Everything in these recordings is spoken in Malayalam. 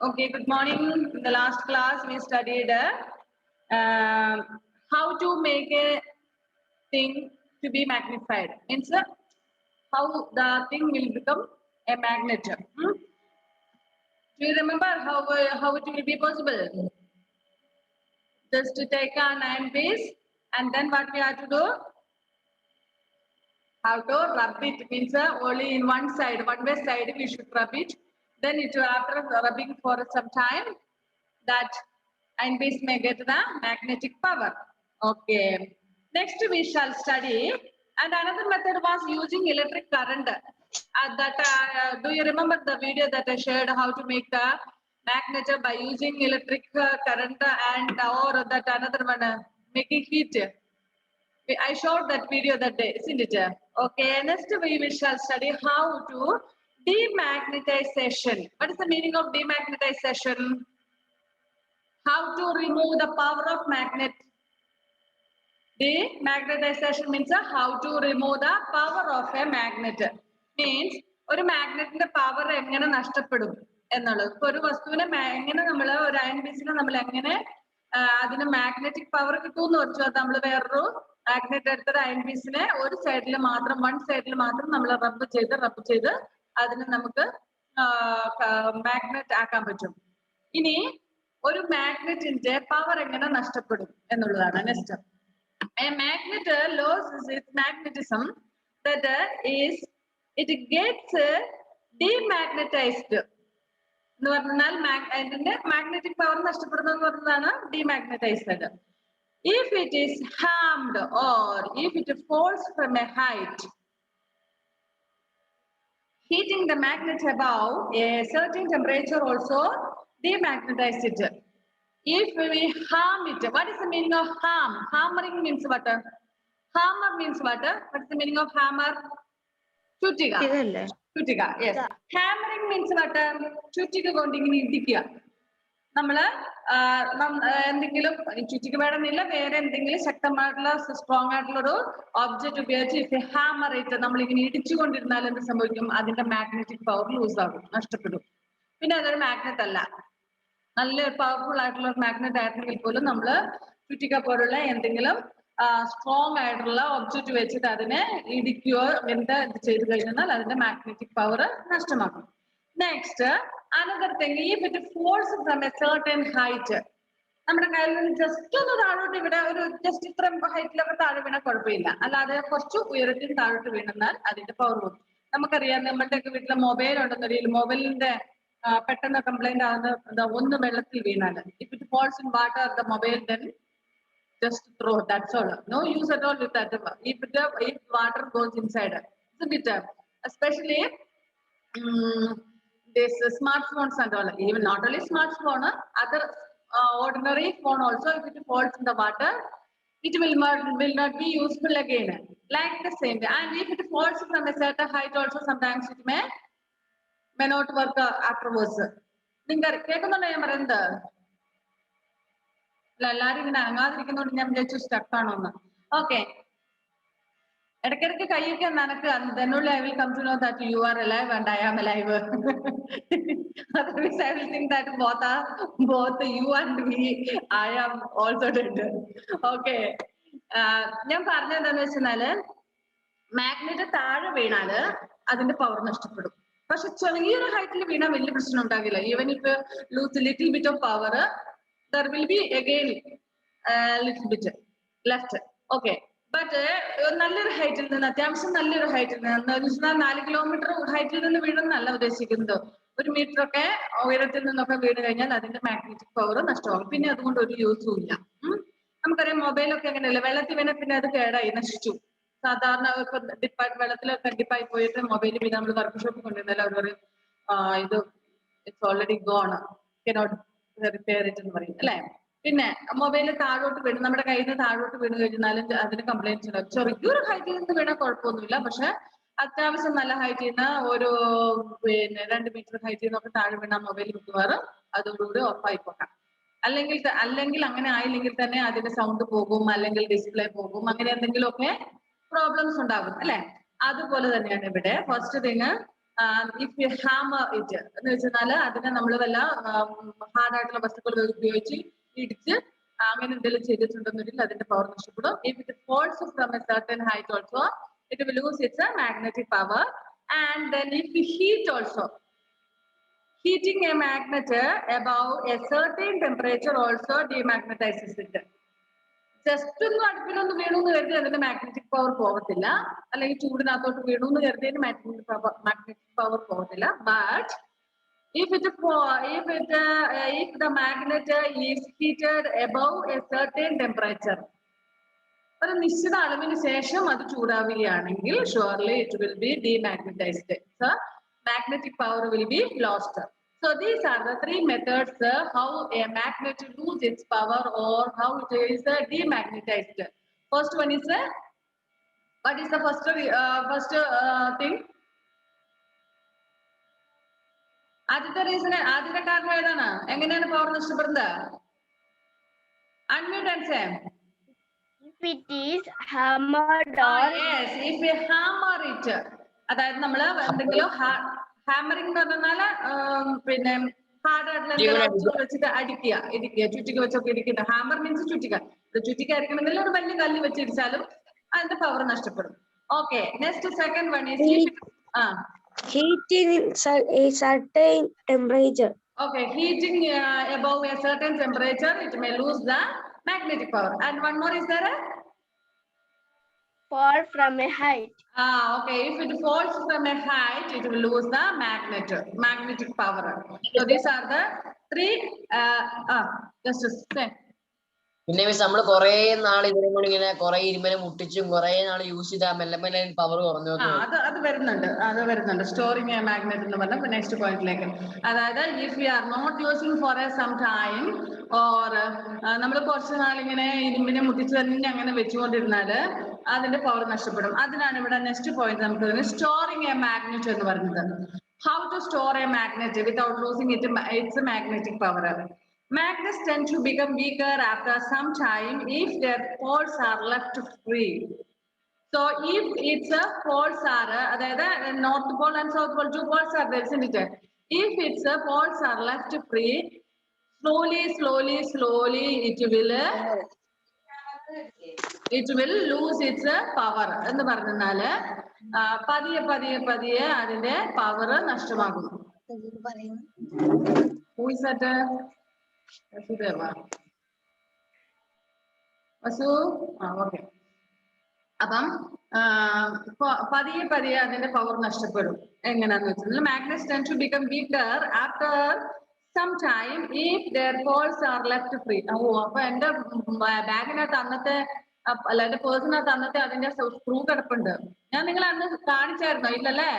Okay, good morning. In the last class, we studied how to make a thing to be magnified. Means how the thing will become a magnet. Do you remember how it will be possible? Just to take an iron piece and then what we have to do? How to rub it. Means only in one side, one way side we should rub it. Then it after rubbing for some time, that iron piece may get the magnetic power. Okay. Next we shall study, and another method was using electric current. Do you remember the video that I shared how to make the magnet by using electric current and or that another one making heat? I showed that video that day, isn't it? Okay, next we shall study how to demagnetization. What is the meaning of demagnetization? How to remove the power of magnet. Demagnetization means how to remove the power of a magnet. Means ഒരു മാഗ്നറ്റിന്റെ പവർ എങ്ങനെ നഷ്ടപ്പെടും എന്നുള്ളത്. ഇപ്പൊ ഒരു വസ്തുവിനെ എങ്ങനെ നമ്മൾ ഒരു അയൺ പീസിനെ നമ്മൾ എങ്ങനെ അതിന് മാഗ്നറ്റിക് പവർ കിട്ടുമെന്ന് വെച്ചാൽ നമ്മൾ വേറൊരു മാഗ്നറ്റ് എടുത്തൊരു അയൺ പീസിനെ ഒരു സൈഡിൽ മാത്രം വൺ സൈഡിൽ മാത്രം നമ്മൾ റബ്ബ് ചെയ്ത് അതിന് നമുക്ക് മാഗ്നറ്റ് ആക്കാൻ പറ്റും. ഇനി ഒരു മാഗ്നറ്റിന്റെ പവർ എങ്ങനെ നഷ്ടപ്പെടും എന്നുള്ളതാണ് next. A magnet loses its magnetism, that is, it gets demagnetized. എന്ന് പറഞ്ഞാൽ അതിന്റെ മാഗ്നറ്റിക് പവർ നഷ്ടപ്പെടുന്നത് എന്ന് പറഞ്ഞതാണ് demagnetized. If it is harmed or if it falls from a height, heating the magnet above a certain temperature also demagnetize it. If we harm it, what is the meaning of harm? Hammering means what? Hammer means what? What is the meaning of hammer? Chutiga. Chutiga, yes. Hammering means what? Chutiga കൊണ്ടിങ്ങനെ ഇടിക്കുക. നമ്മള് എന്തെങ്കിലും ചുറ്റിക്ക് വേണമെന്നില്ല, വേറെ എന്തെങ്കിലും ശക്തമായിട്ടുള്ള സ്ട്രോങ് ആയിട്ടുള്ള ഒരു ഒബ്ജക്റ്റ് ഉപയോഗിച്ച് ഹാമർ ഇട്ട് നമ്മളിങ്ങനെ ഇടിച്ചുകൊണ്ടിരുന്നാൽ എന്ത് സംഭവിക്കും? അതിന്റെ മാഗ്നറ്റിക് പവർ ലൂസ് ആകും, നഷ്ടപ്പെടും. പിന്നെ അതൊരു മാഗ്നറ്റ് അല്ല, നല്ല പവർഫുൾ ആയിട്ടുള്ള ഒരു മാഗ്നറ്റ് ആയിരുന്നെങ്കിൽ പോലും നമ്മൾ ചുറ്റിക പോലുള്ള എന്തെങ്കിലും സ്ട്രോങ് ആയിട്ടുള്ള ഒബ്ജക്റ്റ് വെച്ചിട്ട് അതിനെ ഇടിക്കുകയോ എന്താ ചെയ്തു കഴിഞ്ഞാൽ അതിന്റെ മാഗ്നറ്റിക് പവർ നഷ്ടമാക്കും. Next another thing, if it falls from a certain height, നമ്മുടെ കയ്യിൽ നിന്ന് ജസ്റ്റ് ഒന്ന് താഴോട്ട് ഇവിടെ ഒരു ജസ്റ്റ് ഇത്രയും ഹൈറ്റിലൊക്കെ താഴെ വീണാൽ കുഴപ്പമില്ല, അല്ലാതെ കുറച്ച് ഉയരത്തിൽ താഴോട്ട് വീണെന്നാൽ അതിന്റെ പവർ പോകും. നമുക്കറിയാം നമ്മുടെയൊക്കെ വീട്ടിലെ മൊബൈൽ ഉണ്ടെന്നറിയില്ല, മൊബൈലിന്റെ പെട്ടെന്ന് കംപ്ലൈന്റ് ആകുന്ന ഒന്ന് വെള്ളത്തിൽ വീണാല്, if it falls in water the mobile then just throw, that's all, no use at all with that. If water goes inside, isn't it? Especially this smartphones and all, even not only smartphone, other ordinary phone also, if it falls in the water it will not be useful again, like the same way. And if it falls from a certain height also, sometimes it may not work afterwards. നിങ്ങൾ കേൾക്കുന്നുണ്ടോ ഞാൻ പറയുന്നത്? അല്ല, എല്ലാരും ഇങ്ങനെ അനങ്ങാതിരിക്കുന്നോണ്ട് ഞാൻ വിചാരിച്ചു സ്റ്റക്ക് ആണോന്ന്. ഓക്കെ, ഇടയ്ക്കിടയ്ക്ക് കൈയൊക്കെ നനക്ക്. then only I will come to know that you are alive and I am alive. Otherwise I will think that both you and me, I am also dead. Okay, ഞാൻ പറഞ്ഞെന്താന്ന് വെച്ചാല് മാഗ്നറ്റ് താഴെ വീണാല് അതിന്റെ പവർ നഷ്ടപ്പെടും. പക്ഷെ ചെറിയൊരു ഹൈറ്റിൽ വീണാൽ വലിയ പ്രശ്നം ഉണ്ടാകില്ല. Even if lose little bit of power, there will be again little bit left. Okay, but നല്ലൊരു ഹൈറ്റിൽ നിന്ന്, അത്യാവശ്യം നല്ലൊരു ഹൈറ്റിൽ നിന്ന് 4 കിലോമീറ്റർ ഹൈറ്റിൽ നിന്ന് വീഴുന്നല്ല ഉദ്ദേശിക്കുന്നത്, 1 മീറ്റർ ഒക്കെ ഉയരത്തിൽ നിന്നൊക്കെ വീണ് കഴിഞ്ഞാൽ അതിന്റെ മാഗ്നറ്റിക് പവർ നഷ്ടമാകും. പിന്നെ അതുകൊണ്ട് ഒരു യൂസും ഇല്ല. നമുക്കറിയാം മൊബൈലൊക്കെ അങ്ങനെയല്ല, വെള്ളത്തിൽ വീണ പിന്നെ അത് കേടായി നശിച്ചു. സാധാരണ ഇപ്പൊ വെള്ളത്തിലൊക്കെ ഡിപ്പായി പോയിട്ട് മൊബൈൽ പിന്നെ നമ്മൾ വർക്ക് ഷോപ്പിൽ കൊണ്ടുവന്നാലും അവർ പറയും ഇത് it's already gone, cannot repair it എന്ന് പറയും അല്ലെ. പിന്നെ മൊബൈല് താഴോട്ട് വീണ് നമ്മുടെ കയ്യിൽ നിന്ന് താഴോട്ട് വീണ് കഴിഞ്ഞാലും അതിന് കംപ്ലൈന്റ്സ് ഉണ്ടാവും. ചെറിയൊരു ഹൈറ്റിൽ നിന്ന് വീണാൽ കുഴപ്പമൊന്നുമില്ല, പക്ഷെ അത്യാവശ്യം നല്ല ഹൈറ്റിൽ നിന്ന് ഒരു 2 മീറ്റർ ഹൈറ്റിൽ നിന്നൊക്കെ താഴെ വീണ മൊബൈൽ മിക്കവാറും അതോടുകൂടി ഓഫായി പോകാം. അല്ലെങ്കിൽ അങ്ങനെ ആയില്ലെങ്കിൽ തന്നെ അതിന്റെ സൗണ്ട് പോകും, അല്ലെങ്കിൽ ഡിസ്പ്ലേ പോകും, അങ്ങനെ എന്തെങ്കിലുമൊക്കെ പ്രോബ്ലംസ് ഉണ്ടാകും അല്ലെ. അതുപോലെ തന്നെയാണ് ഇവിടെ. First thing if we hammer it, എന്ന് വെച്ചാൽ അതിനെ നമ്മൾ വല്ല ഹാർഡ് ആയിട്ടുള്ള വസ്തുക്കൾ ഉപയോഗിച്ച് ഇടിച്ച് അങ്ങനെ എന്തെങ്കിലും ചെയ്തിട്ടുണ്ടെന്നുണ്ടെങ്കിൽ അതിന്റെ പവർ നഷ്ടപ്പെടും. If it falls from a certain height also, it will lose its magnetic power. And then if we heat also, heating a magnet above a certain temperature also demagnetizes it. Just ഒന്ന് അടുപ്പിലൊന്ന് വീണു എന്ന് കരുതി അതിന്റെ മാഗ്നറ്റിക് പവർ പോകത്തില്ല, അല്ലെങ്കിൽ ചൂടിനകത്തോട്ട് വീണു എന്ന് കരുതി മാഗ്നറ്റിക് പവർ പോകത്തില്ല. But if the magnet is heated above a certain temperature, ഒരു നിശ്ചിത അളവിന് ശേഷം അത് ചൂടാവുകയാണെങ്കിൽ surely it will be demagnetized. So magnetic power will be lost. So these are the three methods how a magnet loses its power or how it is demagnetized. First one is what is the first thing? ആദ്യത്തെ റീസൺ, ആദ്യത്തെ കാരണം ഏതാണ്? എങ്ങനെയാണ് പവർ നഷ്ടപ്പെടുന്നത്? Unmute and say. If it is hammered or yes, if we hammer it, അതായത് നമ്മൾ എന്തെങ്കിലും ഹാമറിംഗ് എന്ന് പറഞ്ഞാൽ പിന്നെ ഹാർഡ് ആയിട്ടുള്ള എന്തെങ്കിലും വെച്ചിട്ട് ഇടിക്കുക, ചുറ്റിക വെച്ചൊക്കെ ഇടിക്കുക. ഹാമർ മീൻസ് ചുറ്റിക. ചുറ്റിക്കായിരിക്കണമെങ്കിൽ ഒരു വലിയ കല്ല് വെച്ചിടിച്ചാലും അതിന്റെ പവർ നഷ്ടപ്പെടും. Okay, next second one is heating a certain temperature. Okay, heating above a certain temperature, it may lose the magnetic power. And one more is there? Fall from a height. Okay, if it falls from a height, it will lose the magnetic power. So these are the three. Just say. പിന്നെ നമ്മൾ കുറെ നാൾ ഇങ്ങനെ കുറെ ഇരുമ്പനെ മുട്ടിച്ചും കുറെ നാൾ യൂസ് ചെയ്താൽ മെല്ലെ മെല്ലെ പവർ കുറഞ്ഞു. അത് വരുന്നുണ്ട് സ്റ്റോറിങ് എ മാഗ്നറ്റ് എന്ന് പറഞ്ഞ നെക്സ്റ്റ് പോയിന്റിലേക്ക്. അതായത് if you are not using for a some time or നമ്മൾ കുറച്ച് നാളിങ്ങനെ ഇരുമ്പിനെ മുട്ടിച്ച് തന്നെ അങ്ങനെ വെച്ചുകൊണ്ടിരുന്നാൽ അതിന്റെ പവർ നഷ്ടപ്പെടും. അതിനാണ് ഇവിടെ നെക്സ്റ്റ് പോയിന്റ് നമുക്ക് സ്റ്റോറിങ് എ മാഗ്നറ്റ് എന്ന് പറയുന്നത്. How to store a magnet without losing its magnetic power. Magnets tend to become weaker after some time if their poles are left free. So if its poles are, അതായത് north pole and south pole, two poles are there, isn't it? If its poles are left free, slowly it will lose its power. എന്ന് പറഞ്ഞാൽ പതിയെ അതിന്റെ പവർ നഷ്ടമാകും. Who is that? ഓക്കെ. അപ്പം പതിയെ അതിന്റെ പവർ നഷ്ടപ്പെടും. എങ്ങനെയാന്ന് വെച്ചാൽ magnets tend to become weaker after some time if their poles are left free. അപ്പൊ എന്റെ ബാഗിനകത്ത് അന്നത്തെ അല്ല എന്റെ പേഴ്സിനകത്ത് അന്നത്തെ അതിന്റെ സ്ക്രൂ കിടപ്പുണ്ട്. ഞാൻ നിങ്ങളെ അന്ന് കാണിച്ചായിരുന്നോ? ഇല്ലല്ലേ,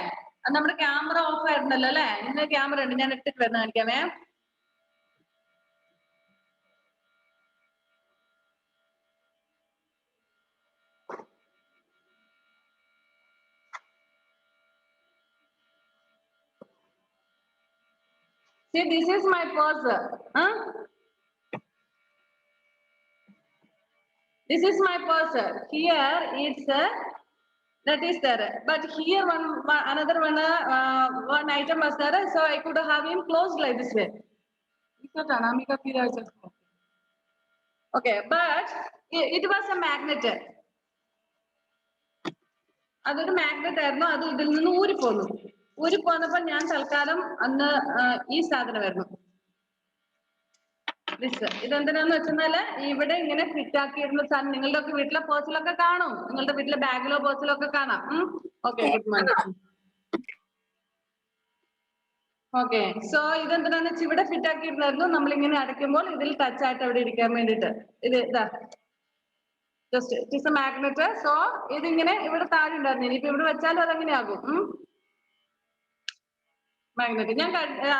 നമ്മുടെ ക്യാമറ ഓഫ് ആയിരുന്നല്ലോ അല്ലെ? ഇന്ന് ക്യാമറ ഉണ്ട്, ഞാൻ ഇട്ടിട്ട് വരുന്ന കാണിക്കാമേ. See, this is my purse. This is my purse. Here it's that is there, but here another one item was there, so I could have him closed like this way. Okay, but it was a magnet. അതൊരു മാഗ്നറ്റ് ആയിരുന്നു. അത് ഇതിൽ നിന്ന് ഊരിപ്പോന്നപ്പോ ഞാൻ തൽക്കാലം അന്ന് ഈ സാധനമായിരുന്നു. ഇതെന്തിനാന്ന് വെച്ചാല് ഇവിടെ ഇങ്ങനെ ഫിറ്റ് ആക്കിയിരുന്ന സാധനം നിങ്ങളുടെ ഒക്കെ വീട്ടിലെ പേഴ്സിലൊക്കെ കാണും, നിങ്ങളുടെ വീട്ടിലെ ബാഗിലോ പേഴ്സിലോ ഒക്കെ കാണാം. Okay, good morning. Okay, so ഇതെന്തിനാന്ന് വെച്ചാൽ ഇവിടെ ഫിറ്റ് ആക്കിയിരുന്നായിരുന്നു. നമ്മളിങ്ങനെ അടയ്ക്കുമ്പോൾ ഇതിൽ ടച്ച് ആയിട്ട് അവിടെ ഇരിക്കാൻ വേണ്ടിട്ട് ഇത് ഇതാ just it is A magnet. So ഇതിങ്ങനെ ഇവിടെ താഴെ ഉണ്ടായിരുന്നു. ഇനിയിപ്പോ ഇവിടെ വെച്ചാലും അതെങ്ങനെയാകും മാഗ്നറ്റ്. ഞാൻ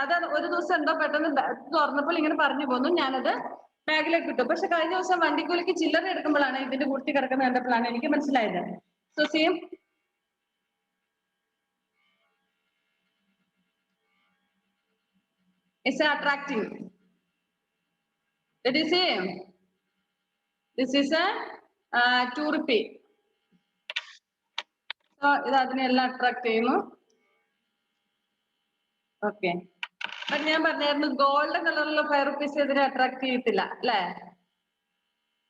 അത് ഒരു ദിവസം എന്തോ പെട്ടെന്ന് തുറന്നപ്പോൾ ഇങ്ങനെ പറഞ്ഞു പോന്നു, ഞാനത് ബാഗിലേക്ക് ഇട്ടു. പക്ഷെ കഴിഞ്ഞ ദിവസം വണ്ടിക്കൂലിക്ക് ചില്ലറ എടുക്കുമ്പോഴാണ് ഇതിന്റെ കുട്ടി കിടക്കുന്ന കണ്ടപ്പോഴാണ് എനിക്ക് മനസ്സിലായത്. So same it's attracting. Did you see? This is a 2 rupee. So ഇത് അതിനെല്ലാം അട്രാക്ട് ചെയ്യുന്നു. Okay. But ഞാൻ പറഞ്ഞായിരുന്നു ഗോൾഡൻ കളറിലുള്ള 5 rupees ഇതിനെ അട്രാക്ട് ചെയ്യത്തില്ല അല്ലേ?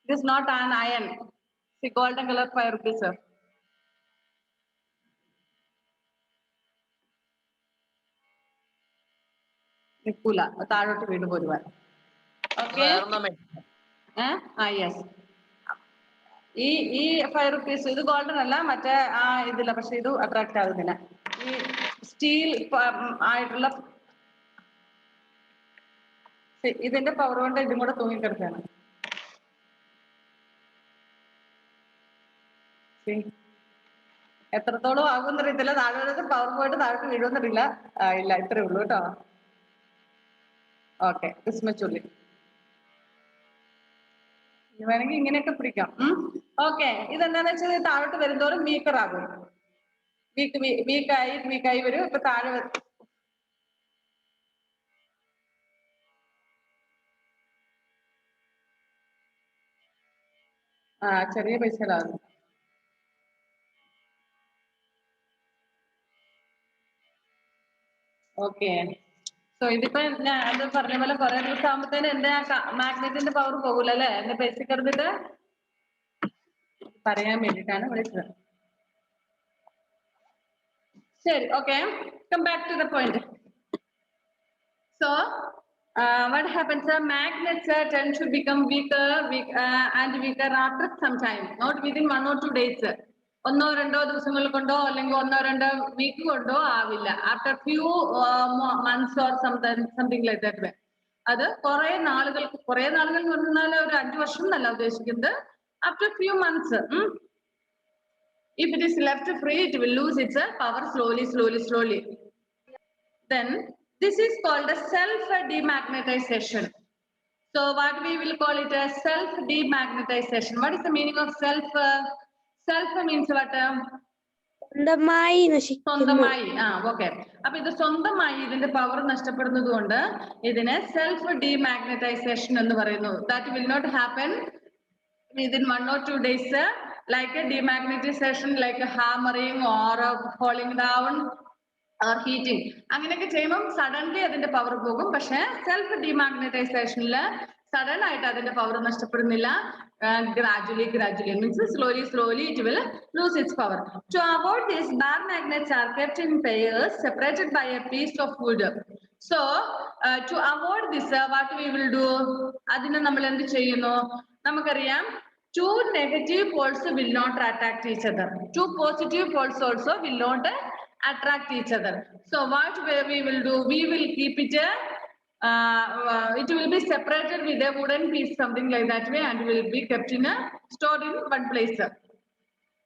It is not an iron. See golden color 5 rupees. നിൽക്കൂല, താഴോട്ട് വീണ് പോരുവാൻ. Okay, yes. ഈ 5 rupees ഇത് ഗോൾഡൻ അല്ല, മറ്റേ ആ ഇതില്ല, പക്ഷെ ഇത് അട്രാക്ട് ആകുന്നില്ല. ഈ സ്റ്റീൽ ആയിട്ടുള്ള ഇതിന്റെ പവർ കൊണ്ട് ഇതും കൂടെ തൂങ്ങിക്കിടക്കാണ്. എത്രത്തോളം ആകുമെന്ന് അറിയത്തില്ല, താഴെ പവർ പോയിട്ട് താഴോട്ട് വീഴുമെന്നറിയില്ല. ഇല്ല, ഇത്രേ ഉള്ളൂ കേട്ടോ. ഓക്കെ, വിസ്മച്ചുള്ളി വേണമെങ്കിൽ ഇങ്ങനെയൊക്കെ പിടിക്കാം. ഓക്കെ, ഇതെന്താന്ന് വെച്ചാൽ താഴോട്ട് വരുന്തോറും വീക്കർ ആകും. വീക്കായി വരും. ഇപ്പൊ താഴെ ചെറിയ പൈസയിലാകും. ഓക്കെ, സോ ഇതിപ്പോ ഞാൻ അത് പറഞ്ഞ പോലെ കുറെ ദിവസം ആകുമ്പോഴത്തേന് എന്റെ മാഗ്നറ്റിന്റെ പവർ പോകൂല അല്ലേ? എന്റെ പൈസ കിടന്നിട്ട് പറയാൻ വേണ്ടിട്ടാണ് വിളിച്ചത്. ശരി, okay, come back to the point. So what happens, magnets tend to become weaker and weaker after some time, not within 1 or 2 days. 1 or 2 ദിവസങ്ങൾ കൊണ്ടോ അല്ലെങ്കിൽ 1 or 2 വീക്ക് കൊണ്ടോ ആവില്ല. After few months or something like that way. അത് കുറെ നാളുകൾ എന്ന് പറഞ്ഞാൽ ഒരു 5 വർഷം എന്നല്ല ഉദ്ദേശിക്കുന്നത്. After few months, if it is left free, it will lose its power slowly. Then this is called a self demagnetization. So what we will call it as self demagnetization. What is the meaning of self? Self means what? സ്വന്തമായി നശിക്കുന്നു. ഓക്കെ. അപ്പൊ ഇത് സ്വന്തമായി ഇതിന്റെ പവർ നഷ്ടപ്പെടുന്നത് കൊണ്ട് ഇതിനെ സെൽഫ് ഡീമാഗ്നറ്റൈസേഷൻ എന്ന് പറയുന്നു. That will not happen within 1 or 2 days, like a demagnetization, like a hammering or falling down or heating. അങ്ങനെയൊക്കെ ചെയ്യുമ്പോൾ സഡൻലി അതിന്റെ പവർ പോകും. പക്ഷെ സെൽഫ് ഡീമാഗ്നറ്റൈസേഷനില് സഡൻ ആയിട്ട് അതിന്റെ power നഷ്ടപ്പെടുന്നില്ല. Gradually means slowly it will lose its power. To avoid this, bar magnets are kept in pairs separated by a piece of wood. So to avoid this, what we will do, അതിനെ നമ്മൾ എന്ത് ചെയ്യുന്നു? നമുക്കറിയാം, 2 negative poles will not attract each other. 2 positive poles also will not attract each other. So what we will do, we will keep it it will be separated with a wooden piece, something like that way, and will be kept in stored in one place.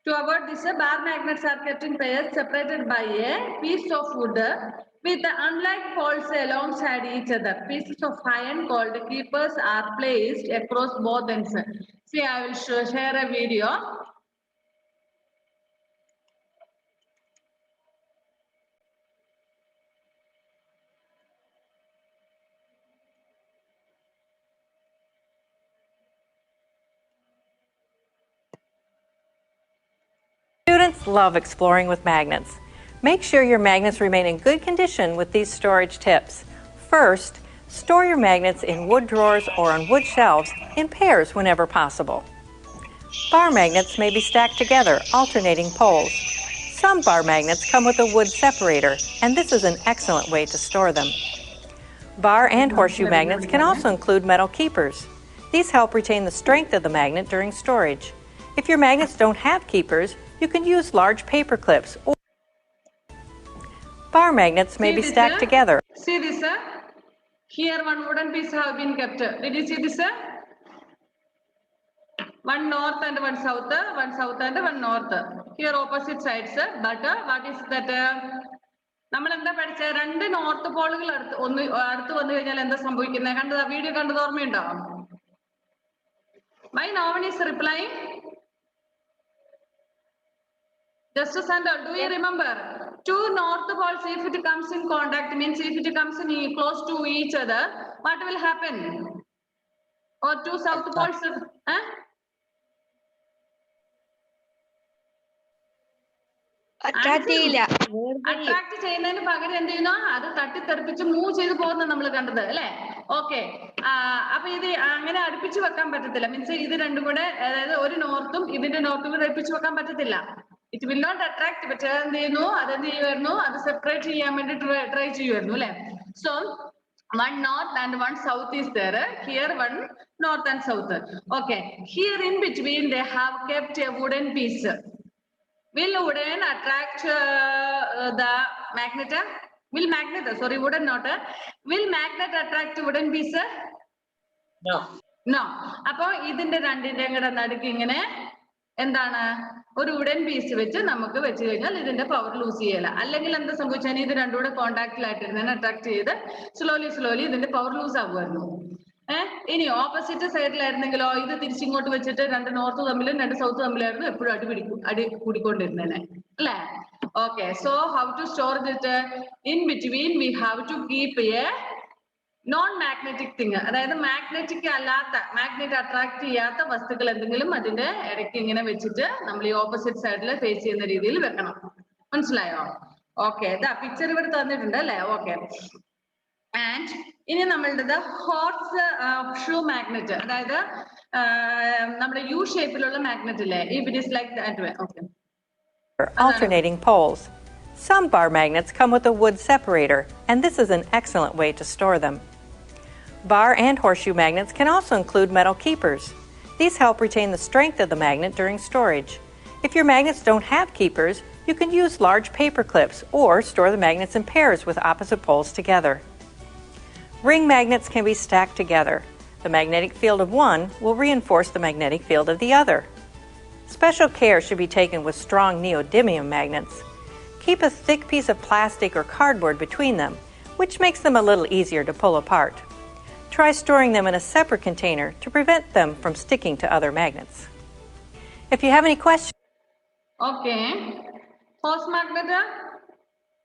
To avoid this, bar magnets are kept in pairs separated by a piece of wood with the unlike poles alongside each other. Pieces of iron called keepers are placed across both ends. See, I will share a video. Students love exploring with magnets. Make sure your magnets remain in good condition with these storage tips. First, store your magnets in wood drawers or on wood shelves in pairs whenever possible. Bar magnets may be stacked together, alternating poles. Some bar magnets come with a wood separator, and this is an excellent way to store them. Bar and horseshoe magnets can also include metal keepers. These help retain the strength of the magnet during storage. If your magnets don't have keepers, you can use large paper clips. Bar magnets may be stacked together. See this, sir? Here one wooden piece have been kept. Did you see this, sir? One north and one south and one north. Here opposite sides, sir. But what is that? നമ്മൾ എന്താ പഠിച്ച 2 നോർത്ത് പോളുകൾ അടുത്ത് വന്നു കഴിഞ്ഞാൽ എന്താ സംഭവിക്കുന്നത്? കണ്ടത് വീഡിയോ കണ്ടത് ഓർമ്മയുണ്ടോ? Why no one is replying? Justice and do you remember 2 north poles, if it comes in contact, means if it comes in close to each other, what will happen? Or 2 south poles, attract ചെയ്യില്ല. അട്രാക്ട് ചെയ്യുന്നതിന് പകരം എന്ത് ചെയ്യുന്നു, അത് തട്ടിത്തെറിപ്പിച്ച് മൂവ് ചെയ്ത് പോകുന്ന നമ്മൾ കണ്ടത് അല്ലെ. ഓക്കെ, അപ്പൊ ഇത് അങ്ങനെ അടുപ്പിച്ച് വെക്കാൻ പറ്റത്തില്ല. മീൻസ് ഇത് രണ്ടും കൂടെ, അതായത് ഒരു നോർത്തും ഇതിന്റെ നോർത്തും കൂടെ അടുപ്പിച്ച് വെക്കാൻ പറ്റത്തില്ല. It will not attract. പക്ഷേ എന്ത് ചെയ്യുന്നു, അതെന്ത് ചെയ്യുമായിരുന്നു, അത് സെപ്പറേറ്റ് ചെയ്യാൻ വേണ്ടി ട്രൈ ചെയ്യുമായിരുന്നു അല്ലെ. So one north and one south is there. Here one north and south. Okay, here in between they have kept a wooden piece. Will wooden attract the magnet? Will magnet, sorry, wooden not. Will magnet attract wooden piece? No. No. അപ്പൊ ഇതിന്റെ രണ്ടിന്റെയും കൂടെ നടുക്ക് ഇങ്ങനെ എന്താണ്, ഒരു വുഡൻ പീസ് വെച്ച് നമുക്ക് വെച്ച് കഴിഞ്ഞാൽ ഇതിന്റെ പവർ ലൂസ് ചെയ്യല. അല്ലെങ്കിൽ എന്താ സംഭവിച്ചാൽ ഇത് രണ്ടും കൂടെ കോണ്ടാക്റ്റിലായിട്ടിരുന്നതിനെ അട്രാക്ട് ചെയ്ത് സ്ലോലി ഇതിന്റെ പവർ ലൂസ് ആകുമായിരുന്നു. ഇനി ഓപ്പോസിറ്റ് സൈഡിലായിരുന്നെങ്കിലോ, ഇത് തിരിച്ചിങ്ങോട്ട് വെച്ചിട്ട് രണ്ട് നോർത്ത് തമ്മിലും രണ്ട് സൗത്ത് തമ്മിലായിരുന്നു എപ്പോഴും അടി കൂടിക്കൊണ്ടിരുന്നേനെ അല്ലേ. Okay, so how to store it? In between we have to keep a non magnetic thing, അതായത് മാഗ്നറ്റിക് അല്ലാത്ത, മാഗ്നറ്റ് അട്രാക്ട് ചെയ്യാത്ത വസ്തുക്കൾ എന്തെങ്കിലും അതിന്റെ ഇടയ്ക്ക് ഇങ്ങനെ വെച്ചിട്ട് നമ്മൾ ഈ ഓപ്പോസിറ്റ് സൈഡിൽ ഫേസ് ചെയ്യുന്ന രീതിയിൽ വെക്കണം. മനസ്സിലായോ? ഓക്കെ, ഇതാ പിക്ചർ ഇവിടെ തന്നിട്ടുണ്ട് അല്ലേ. ഓക്കെ, ആൻഡ് ഇനി നമ്മളുടെ ഹോർസ് ഷൂ മാഗ്നറ്റ്, അതായത് നമ്മുടെ യു ഷേപ്പിലുള്ള മാഗ്നറ്റ് ഇല്ലേ, if it is like that. Okay, alternating poles. Some bar magnets come with a wood separator, and this is an excellent way to store them. Bar and horseshoe magnets can also include metal keepers. These help retain the strength of the magnet during storage. If your magnets don't have keepers, you can use large paper clips or store the magnets in pairs with opposite poles together. Ring magnets can be stacked together. The magnetic field of one will reinforce the magnetic field of the other. Special care should be taken with strong neodymium magnets. Keep a thick piece of plastic or cardboard between them, which makes them a little easier to pull apart. Try storing them in a separate container to prevent them from sticking to other magnets. If you have any questions, okay, horse magnet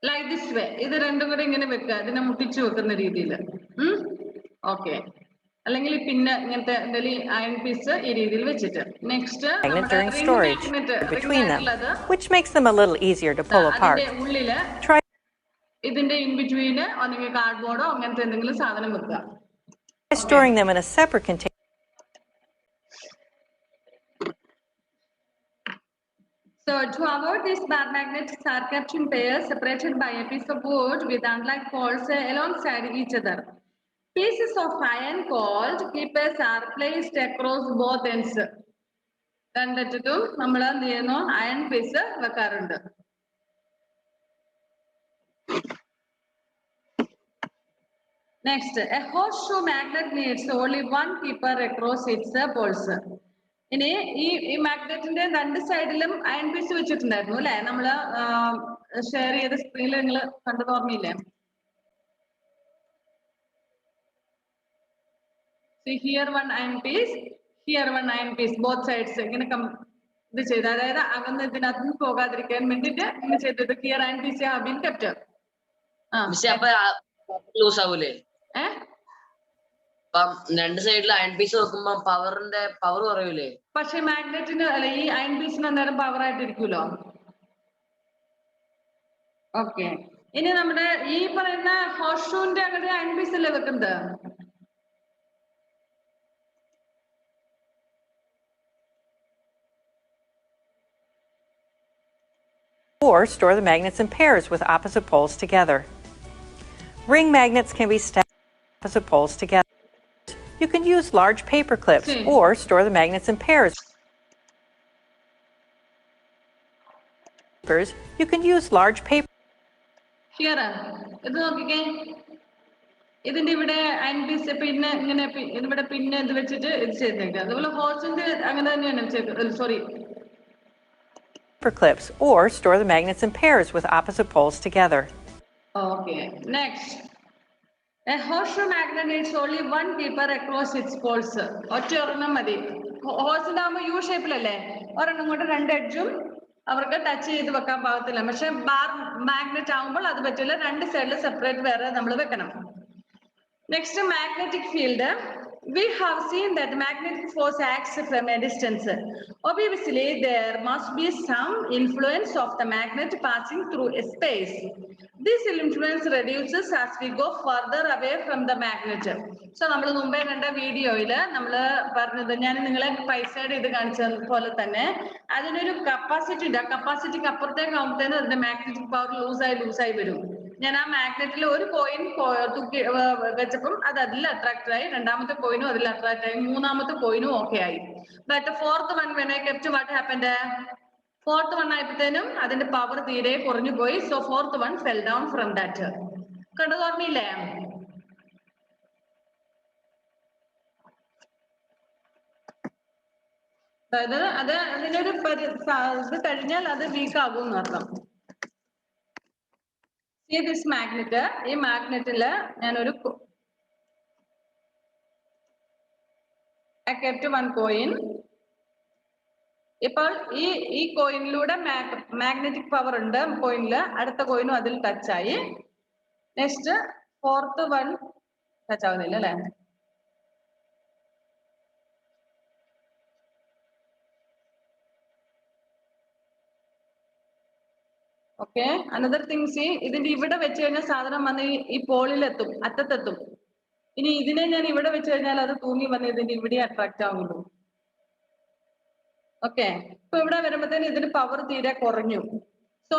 like this way. ഇത് രണ്ടും കൂടെ ഇങ്ങനെ വെക്കുക, ഇതിനെ മുട്ടിച്ചു വെക്കുന്ന രീതിയിൽ. ഓക്കെ, അല്ലെങ്കിൽ പിന്നെ ഇങ്ങനത്തെ എന്തെങ്കിലും അയൺ പീസ് ഈ രീതിയിൽ വെച്ചിട്ട്. Next magnet during storage between them, which makes them a little easier to pull apart. ഉള്ളില് Try ഇതിന്റെ ഇൻ ബിറ്റ്വീന് ഒന്നെങ്കിൽ കാർഡ്ബോർഡോ അങ്ങനത്തെ എന്തെങ്കിലും സാധനം വെക്കുക. storing them in a separate container. So to avoid these bar magnets are kept in pairs separated by a piece of wood with unlike poles alongside each other. Pieces of iron called keepers are placed across both ends. രണ്ടിട്ടും നമ്മൾ എന്ത് ചെയ്യുന്നു, അയൺ പീസ് വെക്കാറുണ്ട്. Next, a horseshoe magnet needs only one keeper across its poles. ഇനി ഈ മാഗ്നറ്റിന്റെ രണ്ട് സൈഡിലും അയൺ പീസ് വെച്ചിട്ടുണ്ടായിരുന്നു അല്ലെ, നമ്മള് ഷെയർ ചെയ്ത സ്ക്രീനിൽ നിങ്ങൾ കണ്ടത് ഓർമ്മയില്ലേ? Here one iron piece, here one iron piece, both sides ഇങ്ങനെ ഇത് ചെയ്ത്, അതായത് അകന്ന് ഇതിനകത്ത് പോകാതിരിക്കാൻ വേണ്ടിട്ട് ഇങ്ങനെ ചെയ്തത്. Here iron piece have been kept. Loose ആവൂലേ? രണ്ട് സൈഡിൽ അയൺ പീസ് വെക്കുമ്പോ പവർ കുറയൂലേ? പക്ഷെ മാഗ്നറ്റിന് അല്ല, ഈ അയൺ പീസിന് അന്നേരം പവർ ആയിട്ടിരിക്കുമല്ലോ. ഓക്കെ, ഇനി നമ്മുടെ ഈ പറയുന്ന ഹോർഷൂന്റെ അങ്ങനെ അയൺ പീസ് അല്ലേ വെക്കുന്നത്? Or store the magnets in pairs with opposite poles together. Ring magnets can be stacked with opposite poles together. You can use large paper clips or store the magnets in pairs. You can use large paper. Here, ഇത് നോക്കിക്കേ, ഇതിന്റെ ഇവിടെ അയൺ പീസ് പിന്നെ ഇങ്ങനെ ഇവിടെ പിന്നെ ഇത് വെച്ചിട്ട് ഇത് ചെയ്തേക്കാം. അതുപോലെ ഹോർസിന്റെ അങ്ങനെ തന്നെയാണ്. Sorry, paper clips or store the magnets in pairs with opposite poles together. Okay, next. A horseshoe magnet needs only one keeper across its poles. ഒറ്റ ഒരെണ്ണം മതി. ഹോഴ്സിന്റെ ആകുമ്പോൾ യു ഷേപ്പിലല്ലേ, ഒരെണ്ണം കൊണ്ട് രണ്ട് എഡ്ജും അവർക്ക് ടച്ച് ചെയ്ത് വെക്കാൻ പാകത്തില്ല. പക്ഷെ ബാർ മാഗ്നറ്റ് ആകുമ്പോൾ അത് പറ്റില്ല, രണ്ട് സൈഡിൽ സെപ്പറേറ്റ് വേറെ നമ്മൾ വെക്കണം. Next, magnetic field. we have seen that magnetic force acts from a distance. Obviously, there must be some influence of the magnet passing through a space. This influence reduces as we go further away from the magnet. So, നമ്മൾ മുമ്പേ കണ്ട വീഡിയോയിൽ നമ്മൾ പറഞ്ഞത് ഞാൻ നിങ്ങളെ പൈസയുടെ ഇത് കാണിച്ച പോലെ തന്നെ അതിനൊരു കപ്പാസിറ്റി ഉണ്ട്. ആ കപ്പാസിറ്റിക്ക് അപ്പുറത്തേക്ക് ആകുമ്പോഴത്തേനും അതിന്റെ മാഗ്നറ്റിക് പവർ ലൂസായി വരും. ഞാൻ ആ മാഗ്നറ്റിൽ ഒരു കോയിൻ തൂക്കി വെച്ചപ്പം അത് അതിൽ അട്രാക്ട് ആയി, രണ്ടാമത്തെ കോയിനും അതിൽ അട്രാക്ട് ആയി, മൂന്നാമത്തെ കോയിനും ഓക്കെ ആയി. But fourth one when I kept what happened? Fourth one ആയപ്പോഴത്തേനും അതിന്റെ പവർ തീരെ കുറഞ്ഞു പോയി. So fourth one fell down from that. കണ്ടത് ഓർമ്മയില്ലേ? അതായത് അത് അതിനൊരു ഇത് കഴിഞ്ഞാൽ അത് വീക്ക് ആകും എന്നർത്ഥം. See this magnet, ഈ മാഗ്നറ്റില് ഞാനൊരു I kept one coin. ഇപ്പോൾ ഈ കോയിനിലൂടെ മാഗ്നറ്റിക് പവർ ഉണ്ട് കോയിനില്, അടുത്ത കോയിനും അതിൽ ടച്ച് ആയി. നെക്സ്റ്റ് ഫോർത്ത് വൺ ടച്ച് ആവുന്നില്ല അല്ലെ? ഓക്കെ, അനദർ തിങ് സി, ഇതിന്റെ ഇവിടെ വെച്ച് കഴിഞ്ഞാൽ സാധനം വന്ന് ഈ പോളിലെത്തും, അറ്റത്തെത്തും. ഇനി ഇതിനെ ഞാൻ ഇവിടെ വെച്ച് കഴിഞ്ഞാൽ അത് തൂങ്ങി വന്ന് ഇതിന്റെ ഇവിടെ അട്രാക്ട് ആവുള്ളൂ. ഓക്കെ, ഇപ്പൊ ഇവിടെ വരുമ്പോഴത്തേന് ഇതിന് പവർ തീരെ കുറഞ്ഞു. So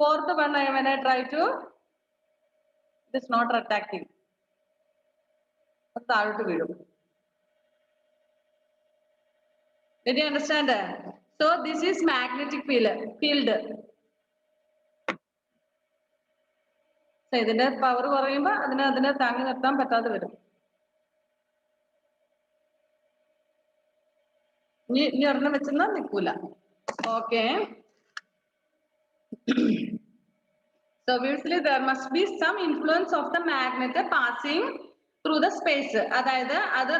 fourth one when I try to, it is not attracting, താഴോട്ട് വീഴും. Did you understand? So this is magnetic field. ഇതിന്റെ പവർ കുറയുമ്പോ അതിനെ താങ്ങി നിർത്താൻ പറ്റാതെ വരും. ഇനി ഒരെണ്ണം വെച്ചെന്നാ നിൽക്കൂല. Okay, so obviously there must be some influence of the magnet passing through the space. അതായത് അത്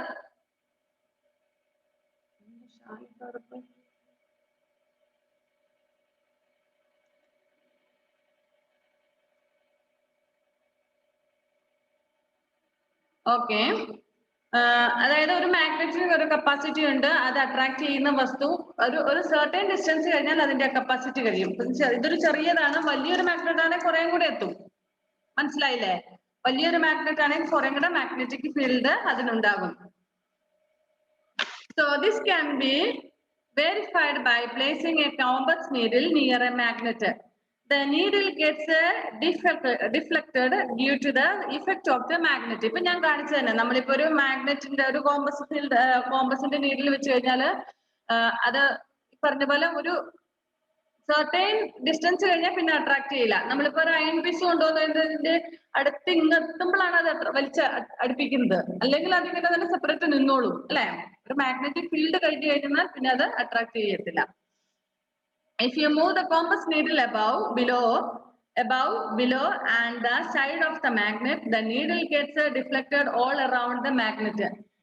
ഓക്കെ, അതായത് ഒരു മാഗ്നറ്റിന് ഒരു കപ്പാസിറ്റി ഉണ്ട്, അത് അട്രാക്ട് ചെയ്യുന്ന വസ്തു ഒരു സർട്ടൻ ഡിസ്റ്റൻസ് കഴിഞ്ഞാൽ അതിന്റെ കപ്പാസിറ്റി കഴിയും. ഇതൊരു ചെറിയതാണ്, വലിയൊരു മാഗ്നറ്റ് ആണെങ്കിൽ കുറേം കൂടെ എത്തും. മനസ്സിലായില്ലേ? വലിയൊരു മാഗ്നറ്റ് ആണെങ്കിൽ കുറേം കൂടെ മാഗ്നറ്റിക് ഫീൽഡ് അതിനുണ്ടാകും. So this can be verified by placing a compass needle near a magnet. The needle gets deflected due to the effect of the magnet. ഇപ്പൊ ഞാൻ കാണിച്ചു തന്നെ, നമ്മളിപ്പോ ഒരു മാഗ്നറ്റിന്റെ ഒരു കോമ്പസിന്റെ നീഡിൽ വെച്ച് കഴിഞ്ഞാല് അത് പറഞ്ഞ പോലെ ഒരു സർട്ടൈൻ ഡിസ്റ്റൻസ് കഴിഞ്ഞാൽ പിന്നെ അട്രാക്ട് ചെയ്യില്ല. നമ്മളിപ്പോ ഒരു അയൺ പീസ് കൊണ്ടുവന്നതിന്റെ അടുത്ത് ഇങ്ങെത്തുമ്പോഴാണ് അത് അടുപ്പിക്കുന്നത്, അല്ലെങ്കിൽ അതിങ്ങനെ തന്നെ സെപ്പറേറ്റ് നിന്നോളും അല്ലെ? ഒരു മാഗ്നറ്റിക് ഫീൽഡ് കഴിഞ്ഞു കഴിഞ്ഞാൽ പിന്നെ അത് അട്രാക്ട് ചെയ്യത്തില്ല. If you move the compass needle above, below and the side of the magnet, the needle gets deflected all around the magnet.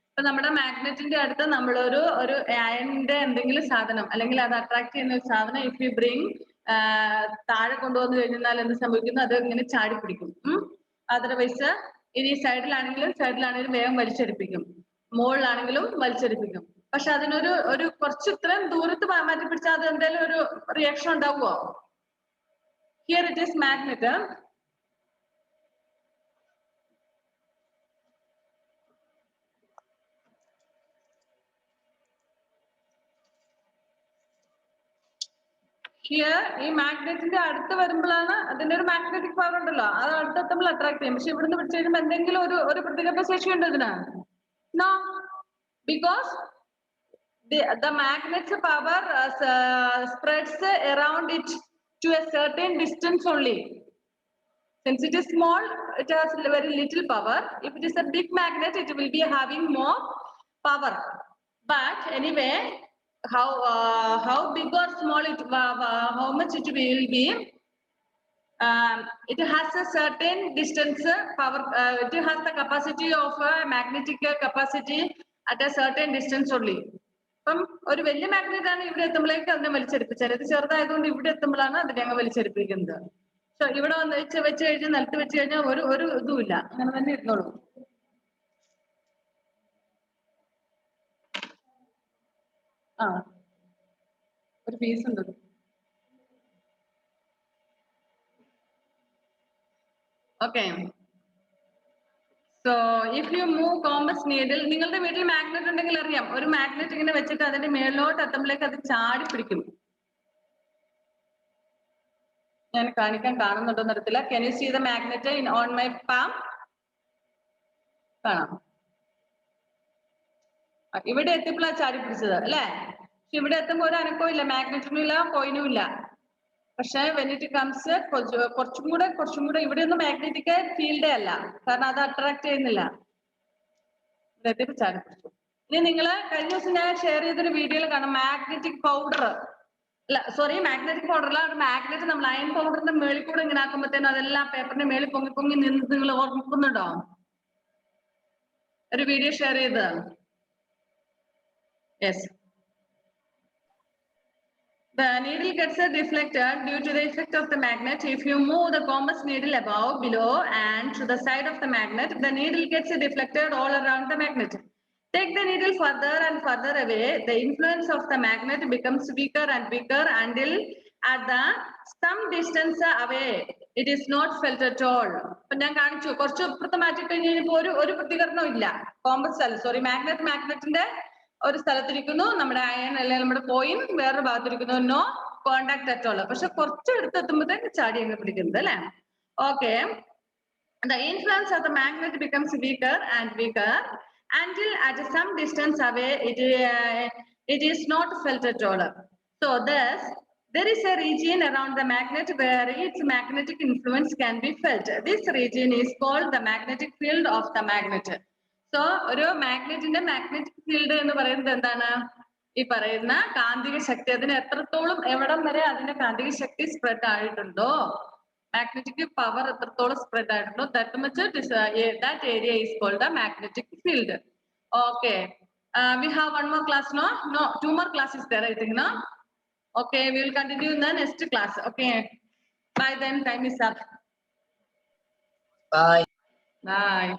ഇപ്പൊ നമ്മുടെ മാഗ്നറ്റിന്റെ അടുത്ത് നമ്മളൊരു അയണിന്റെ എന്തെങ്കിലും സാധനം അല്ലെങ്കിൽ അത് അട്രാക്ട് ചെയ്യുന്ന ഒരു സാധനം ഇഫ് യു ബ്രിങ് താഴെ കൊണ്ടുവന്നു കഴിഞ്ഞാൽ എന്ത് സംഭവിക്കുന്നു? അത് ഇങ്ങനെ ചാടി പിടിക്കും. അതർവൈസ് ഇനി സൈഡിലാണെങ്കിലും വേഗം വലിച്ചെടുപ്പിക്കും, മുകളിലാണെങ്കിലും വലിച്ചെടുപ്പിക്കും. പക്ഷെ അതിനൊരു കുറച്ച് ഇത്രയും ദൂരത്ത് മാറ്റി പിടിച്ചാൽ അത് എന്തെങ്കിലും ഒരു റിയാക്ഷൻ ഉണ്ടാവുമോ? Here it is magnet. Here ഈ മാഗ്നറ്റിന്റെ അടുത്ത് വരുമ്പോഴാണ് അതിന്റെ ഒരു മാഗ്നറ്റിക് പവർ ഉണ്ടല്ലോ, അത് അടുത്തെത്തുമ്പോൾ അട്രാക്ട് ചെയ്യും. പക്ഷെ ഇവിടുന്ന് പിടിച്ചു കഴിയുമ്പോൾ എന്തെങ്കിലും ഒരു പ്രതികരണ ശേഷി ഉണ്ട് ഇതിന്? No, because the magnet's power spreads around it to a certain distance only. Since it is small, it has very little power. If it is a big magnet, it will be having more power. But anyway, how big or small how much it will be, it has a certain distance power. It has the capacity of magnetic capacity at a certain distance only. ഇപ്പം ഒരു വലിയ മാഗ്നറ്റ് ആണ് ഇവിടെ എത്തുമ്പോഴേക്ക് അതിനെ വലിച്ചെടുപ്പിച്ചാൽ, ഇത് ചെറുതായതുകൊണ്ട് ഇവിടെ എത്തുമ്പോഴാണ് അതിനെ അങ്ങ് വലിച്ചെടുപ്പിക്കുന്നത്. സോ ഇവിടെ വെച്ച് കഴിഞ്ഞാൽ നിലത്ത് വെച്ച് കഴിഞ്ഞാൽ ഒരു ഇതുമില്ല, അങ്ങനെ തന്നെ ഇരുന്നോളൂ. ഒരു പീസ് ഉണ്ട്. Okay. So if you move compass needle, നിങ്ങളുടെ വീട്ടിൽ മാഗ്നറ്റ് ഉണ്ടെങ്കിൽ അറിയാം, ഒരു മാഗ്നറ്റ് ഇങ്ങനെ വെച്ചിട്ട് അതിന്റെ മേളിലോട്ട് എത്തുമ്പോഴേക്ക് അത് ചാടി പിടിക്കും. ഞാൻ കാണിക്കാൻ കാണുന്നുണ്ടോ എന്നറിയത്തില്ല. Can you see the magnet on my palm? കാണാം. ഇവിടെ എത്തിയപ്പോഴാണ് ചാടി പിടിച്ചത് അല്ലേ? പക്ഷെ ഇവിടെ എത്തുമ്പോൾ ഒരു അനക്കവും ഇല്ല, മാഗ്നറ്റിനും ഇല്ല, കോയിനും ഇല്ല. പക്ഷെ വെനിറ്റ് കംസ് കുറച്ചും കൂടെ ഇവിടെ ഒന്നും മാഗ്നറ്റിക് ഫീൽഡേ അല്ല, കാരണം അത് അട്രാക്ട് ചെയ്യുന്നില്ല. ഇവിടെ ചാടി പിടിച്ചു. ഇനി നിങ്ങള് കഴിഞ്ഞ ദിവസം ഞാൻ ഷെയർ ചെയ്തൊരു വീഡിയോയിൽ കാണാം, മാഗ്നറ്റിക് പൗഡർ അല്ല, സോറി, മാഗ്നറ്റിക് പൗഡർ അല്ല, ഒരു മാഗ്നറ്റ് നമ്മൾ അയൺ പൗഡറിന്റെ മേളിൽ കൂടെ ഇങ്ങനെ ആക്കുമ്പോഴത്തേനും അതെല്ലാം പേപ്പറിന്റെ മേളിൽ പൊങ്ങി നിന്ന് നിങ്ങൾ ഓർമ്മിക്കുന്നുണ്ടോ? ഒരു വീഡിയോ ഷെയർ ചെയ്ത്. Yes. The needle gets deflected due to the effect of the magnet. If you move the compass needle above, below, and to the side of the magnet, the needle gets deflected all around the magnet. Take the needle further and further away. The influence of the magnet becomes weaker and weaker until at the some distance away it is not felt at all. ഇപ്പൊ ഞാൻ കാണിച്ചു, കുറച്ച് ഇപ്പുറത്ത് മാറ്റി കഴിഞ്ഞപ്പോൾ ഒരു പ്രതികരണം ഇല്ല. കോമ്പസ് അല്ല, സോറി, മാഗ്നറ്റിന്റെ ഒരു സ്ഥലത്തിരിക്കുന്നു, നമ്മുടെ അയൺ അല്ലെങ്കിൽ നമ്മുടെ കോയിൻ വേറൊരു ഭാഗത്തിരിക്കുന്നു, നോ കോണ്ടാക്ട് അറ്റ് ഓൾ. പക്ഷെ കുറച്ച് എടുത്തെത്തുമ്പോഴത്തേക്ക് ചാടി അങ്ങ് പിടിക്കുന്നത് അല്ലേ? Okay. The influence of the magnet becomes weaker and weaker until at some distance away it is not felt at all. So thus there is a region around the magnet where its magnetic influence can be felt. This region is called the magnetic field of the magnet. So ഒരു മാഗ്നറ്റിന്റെ മാഗ്നറ്റിക് ഫീൽഡ് എന്ന് പറയുന്നത് എന്താണ്? ഈ പറയുന്ന കാന്തിക ശക്തി, അതിന് എത്രത്തോളം എവിടം വരെ അതിന്റെ കാന്തിക ശക്തി സ്പ്രെഡ് ആയിട്ടുണ്ടോ, magnetic power എത്രത്തോളം സ്പ്രെഡ് ആയിട്ടുണ്ടോ, that much that area is called the magnetic field. Okay. We have one more class, no, 2 more classes there, I think, no? Okay, we will continue in the next class. Okay, bye then, time is up. Bye. Bye.